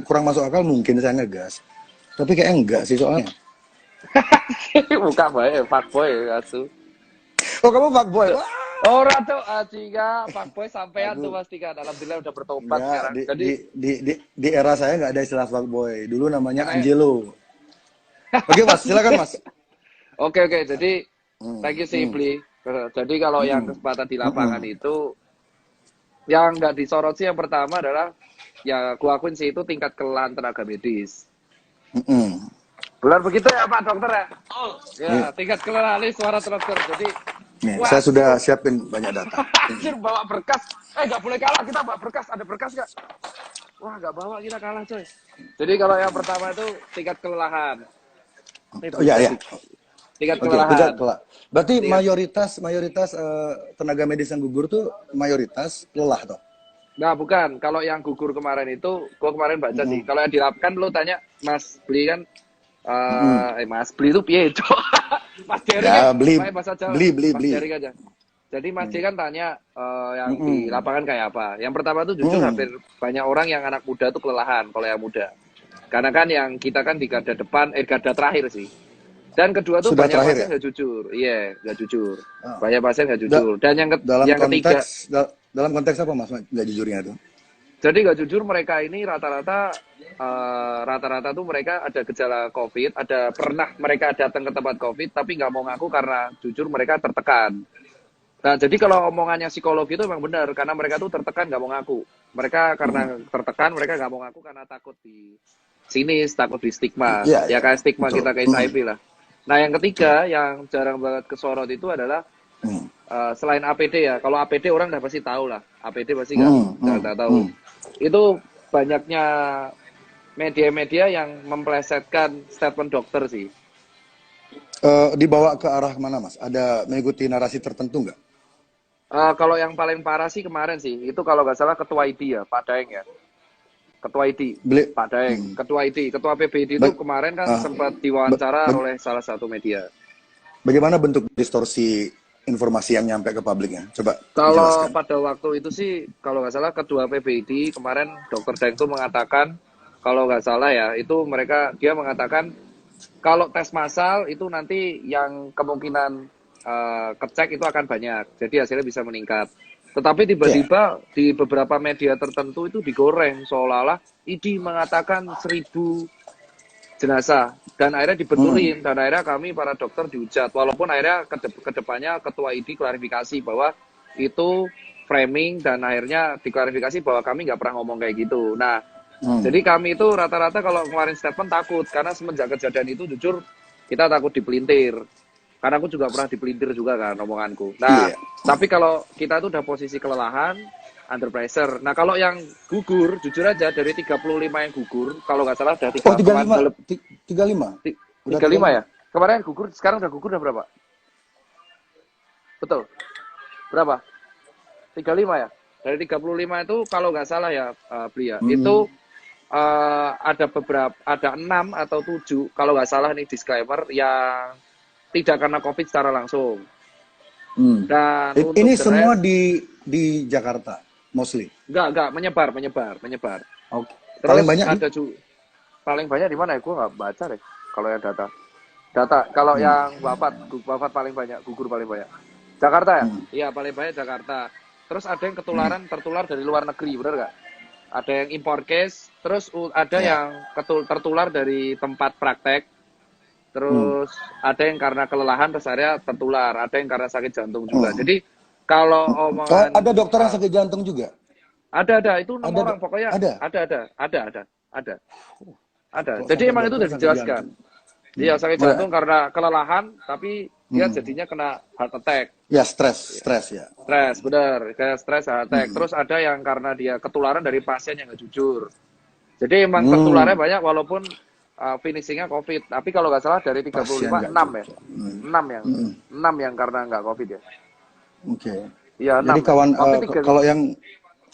kurang masuk akal mungkin saya ngegas. Tapi kayak enggak sih soalnya. Bukan bae, fuckboy asu. Oh kamu fuckboy? Wah, Ora tuh Acika, fuckboy sampean tuh aku pasti kan. Alhamdulillah udah bertobat enggak sekarang. di, Jadi di di di di era saya nggak ada istilah fuckboy. Dulu namanya karena Angelo. Oke mas, silakan mas. oke, jadi Hmm, thank you sih hmm, Bli. Jadi kalau yang hmm, kesempatan di lapangan hmm, itu yang nggak disorot sih yang pertama adalah ya gua akuin sih itu tingkat kelelahan tenaga medis. hmm, hmm. Benar begitu ya Pak Dokter ya? Ya, Nih, tingkat kelelahan ini suara dokter. Jadi, nih, saya sudah waduh, siapin banyak data. Ini. anjir bawa berkas. Nggak boleh kalah kita bawa berkas. Ada berkas nggak? Wah, nggak bawa kita kalah coy. Jadi kalau yang pertama itu tingkat kelelahan. Ini Oh iya ya. berisik. Tingkat Oke, tingkat kelelahan. kelak. Berarti Tingkat. mayoritas tenaga medis yang gugur tuh mayoritas lelah toh. Nah, bukan. Kalau yang gugur kemarin itu, gua kemarin baca sih. Mm-mm. Kalau yang dilapkan lo tanya Mas Bli kan, Mm-mm. Mas Bli itu piye, Cok? Mas Jering ya, Ya beli pakai bahasa Jawa. beli beli Mas beli. Jering aja. Jadi Mas J Mm. kan tanya yang di Mm-mm. lapangan kayak apa. Yang pertama tuh jujur Mm. hampir banyak orang yang anak muda tuh kelelahan kalau yang muda. Karena kan yang kita kan di garda depan, garda terakhir sih. Dan kedua tuh Sudah banyak terakhir pasien ya. nggak jujur. Iya, nggak jujur. Ah. Banyak pasien nggak Da- jujur. Dan dalam yang ketiga, konteks apa mas? Nggak jujurnya itu? jadi nggak jujur mereka ini rata-rata tuh mereka ada gejala COVID, pernah mereka datang ke tempat COVID tapi nggak mau ngaku karena jujur mereka tertekan. Nah, jadi kalau omongannya psikologi itu memang benar karena mereka tuh tertekan nggak mau ngaku. Mereka Mm-mm. karena tertekan mereka nggak mau ngaku karena takut di sinis, takut di stigma. Iya Ya iya kayak stigma betul. kita ke Mm-mm. HIV lah. Nah, yang Betul. ketiga yang jarang banget kesorot itu adalah Mm. selain APD ya. Kalau APD orang udah pasti tahu lah. APD pasti Mm, mm, nggak tahu. mm. Itu banyaknya media-media yang memplesetkan statement dokter sih. Dibawa ke arah mana mas? Ada mengikuti narasi tertentu nggak? Kalau yang paling parah sih kemarin sih, itu kalau nggak salah ketua ID ya, Pak Daeng ya. Ketua ID, Beli. Pak Daeng, Mm. ketua ID, ketua PBD itu Ba- kemarin kan ah, sempat ba- diwawancara ba- oleh salah satu media. Bagaimana bentuk distorsi informasi yang nyampe ke publiknya? Coba Kalau dijelaskan. pada waktu itu sih, kalau nggak salah ketua PBD kemarin Dokter Daeng itu mengatakan, kalau nggak salah ya, itu dia mengatakan kalau tes massal itu nanti yang kemungkinan kecek itu akan banyak, jadi hasilnya bisa meningkat. Tetapi Ya. tiba-tiba di beberapa media tertentu itu digoreng seolah-olah ID mengatakan 1.000 jenazah dan akhirnya Mm. dibeturin dan akhirnya kami para dokter dihujat walaupun akhirnya kedepannya ketua ID klarifikasi bahwa itu framing dan akhirnya diklarifikasi bahwa kami nggak pernah ngomong kayak gitu. Nah, Mm. jadi kami itu rata-rata kalau kemarin statement takut karena semenjak kejadian itu jujur kita takut dipelintir. Karena aku juga pernah dipelintir juga kan omonganku. Nah, Iya. tapi kalau kita tuh udah posisi kelelahan, under pressure. Nah, kalau yang gugur, jujur aja dari 35 yang gugur, kalau nggak salah udah Oh, tiga tiga kemarin lima, udah tiga lima, udah 35 35. ya. Kemarin gugur, sekarang udah gugur udah berapa? Betul. Berapa? 35 ya. Dari 35 itu kalau nggak salah ya, Bli ya, Hmm. itu ada 6 atau 7 kalau nggak salah nih disclaimer yang tidak karena COVID secara langsung. Hmm. Dan untuk Ini the semua rest di Jakarta, mostly. enggak menyebar. Oke. Paling Terus banyak di? ada paling banyak di mana ya? Gue nggak baca deh kalau yang data. Kalau Hmm. yang wafat paling banyak, gugur paling banyak. Jakarta ya? Hmm. Iya, paling banyak Jakarta. Terus ada yang Hmm. tertular dari luar negeri, bener nggak? Ada yang impor case, terus ada Ya. yang tertular dari tempat praktek, Hmm. terus ada yang karena kelelahan terus akhirnya tertular, ada yang karena sakit jantung juga. Hmm. Jadi kalau Oh, omongan ada dokter yang sakit jantung juga? ada itu 6 Ada, orang pokoknya ada. ada. Kok Jadi sampai emang itu dokter udah sakit dijelaskan. jantung? Dia Hmm. sakit jantung karena kelelahan, tapi dia Hmm. jadinya kena heart attack. Ya, stres ya. Stres, bener. Kayak stres, heart attack. Hmm. Terus ada yang karena dia ketularan dari pasien yang nggak jujur. Jadi emang tertularnya Hmm. banyak walaupun finishingnya COVID. Tapi kalau nggak salah dari Pasien 35, nggak 6 ya. jujur. Hmm. 6 yang. Hmm. 6 yang karena nggak COVID ya. Oke. Iya, Jadi 6 ya. kawan, COVID 3.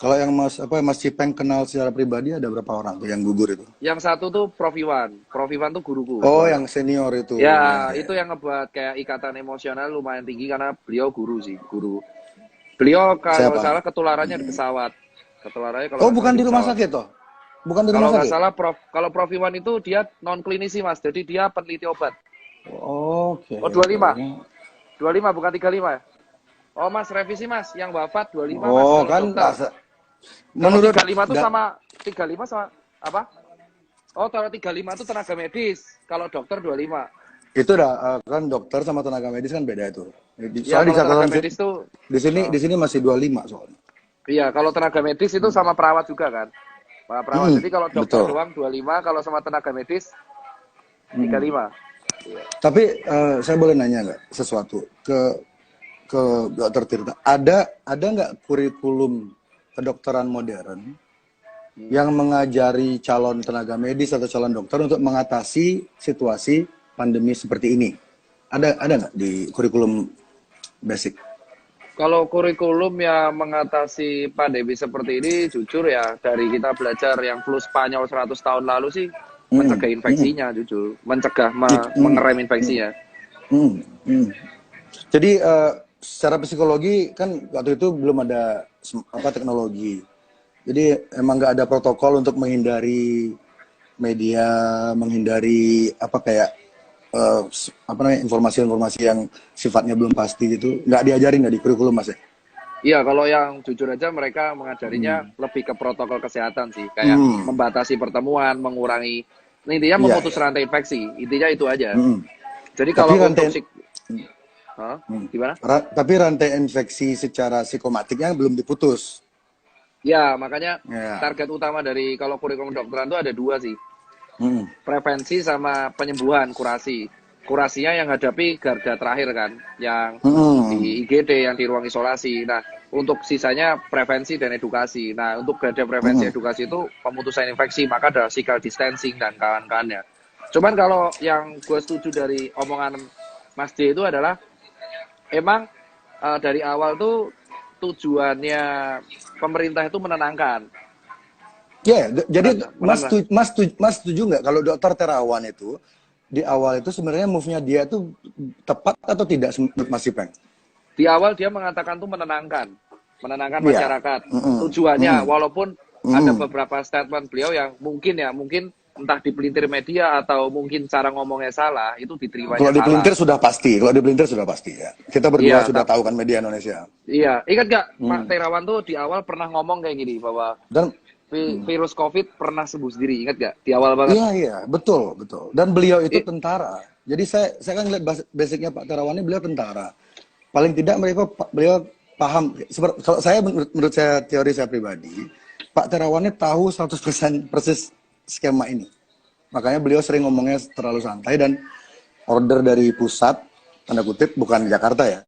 kalau yang Mas Cipeng kenal secara pribadi ada berapa orang tuh yang gugur itu? Yang satu tuh Prof Iwan. Prof Iwan tuh guruku Oh, soalnya. yang senior itu. Ya, Ya, ya. itu yang ngebuat kayak ikatan emosional lumayan tinggi karena beliau guru sih, guru. Beliau Saya kalau paham. salah ketularannya di pesawat. Ketularannya kalau Oh, nggak salah bukan di di rumah pesawat. sakit toh? Bukan di Kalau rumah nggak sakit? salah kalau Prof Iwan itu dia non klinisi Mas, jadi dia peneliti obat. Oke, Oh 25, oke. 25 bukan 35 ya? Oh Mas revisi Mas, yang wafat 25 Mas Oh, kalau kan dokter. Kalau menurut 35 tuh nggak sama 35 sama apa? Oh kalau 35 itu tenaga medis, kalau dokter 25. itu dah kan dokter sama tenaga medis kan beda itu. Ya Soalnya di kalau tenaga catatan medis tuh di sini masih 25 soalnya. iya kalau tenaga medis itu sama perawat juga kan. Pak perawat. Mm, Jadi kalau dokter betul. doang 25, kalau sama tenaga medis Mm. 35. Iya. Tapi saya boleh nanya nggak sesuatu ke dokter Tirta? Ada nggak kurikulum kedokteran modern yang mengajari calon tenaga medis atau calon dokter untuk mengatasi situasi pandemi seperti ini? Ada nggak di kurikulum basic? Kalau kurikulum yang mengatasi pandemi seperti ini, jujur ya, dari kita belajar yang flu Spanyol 100 tahun lalu sih, Mm, mencegah mm, infeksinya, jujur. Mencegah, mm, mengerem mm, infeksinya. mm, mm. Jadi secara psikologi kan waktu itu belum ada teknologi. Jadi emang nggak ada protokol untuk menghindari media, menghindari apa namanya informasi-informasi yang sifatnya belum pasti gitu. Nggak diajarin nggak di kurikulum mas ya? Iya, kalau yang jujur aja mereka mengajarinya Hmm. lebih ke protokol kesehatan sih, kayak Hmm. membatasi pertemuan, mengurangi, intinya Iya, memutus iya. rantai infeksi, intinya itu aja. Hmm. Jadi Tapi kalau untuk rantai Hah? hmm. Gimana? Tapi rantai infeksi secara psikomatiknya belum diputus. Ya, makanya Ya. target utama dari kalau kurikulum kedokteran itu ada dua sih. Hmm. Prevensi sama penyembuhan, kurasi. Kurasinya yang hadapi garda terakhir kan, yang Hmm. di IGD, yang di ruang isolasi. Nah, untuk sisanya prevensi dan edukasi. Nah, untuk garda prevensi Hmm. edukasi itu pemutusan infeksi, maka ada physical distancing dan kawan-kawannya. Cuman kalau yang gue setuju dari omongan Mas D itu adalah emang dari awal tuh tujuannya pemerintah itu menenangkan. Ya, jadi Menenang. Mas setuju nggak kalau Dokter Terawan itu di awal itu sebenarnya move-nya dia tuh tepat atau tidak menurut Mas Ipeng? Di awal dia mengatakan tuh menenangkan Iya. masyarakat. Mm-mm. Tujuannya, Mm-mm. walaupun ada Mm-mm. beberapa statement beliau yang mungkin entah dipelintir media atau mungkin cara ngomongnya salah, itu diterimanya Kalau salah. dipelintir sudah pasti, kalau dipelintir sudah pasti ya. Kita berdua Iya, sudah tahu kan media Indonesia. iya. Ingat gak Pak Hmm. Terawan tuh di awal pernah ngomong kayak gini bahwa Dan virus COVID pernah sembuh sendiri. Ingat gak? Di awal banget. iya iya betul betul. Dan beliau itu I- tentara. Jadi saya kan lihat basicnya Pak Terawan ini beliau tentara. Paling tidak beliau paham. Kalau saya menurut saya teori saya pribadi, Pak Terawan ini tahu 100% persis skema ini. Makanya beliau sering ngomongnya terlalu santai dan order dari pusat tanda kutip bukan Jakarta ya.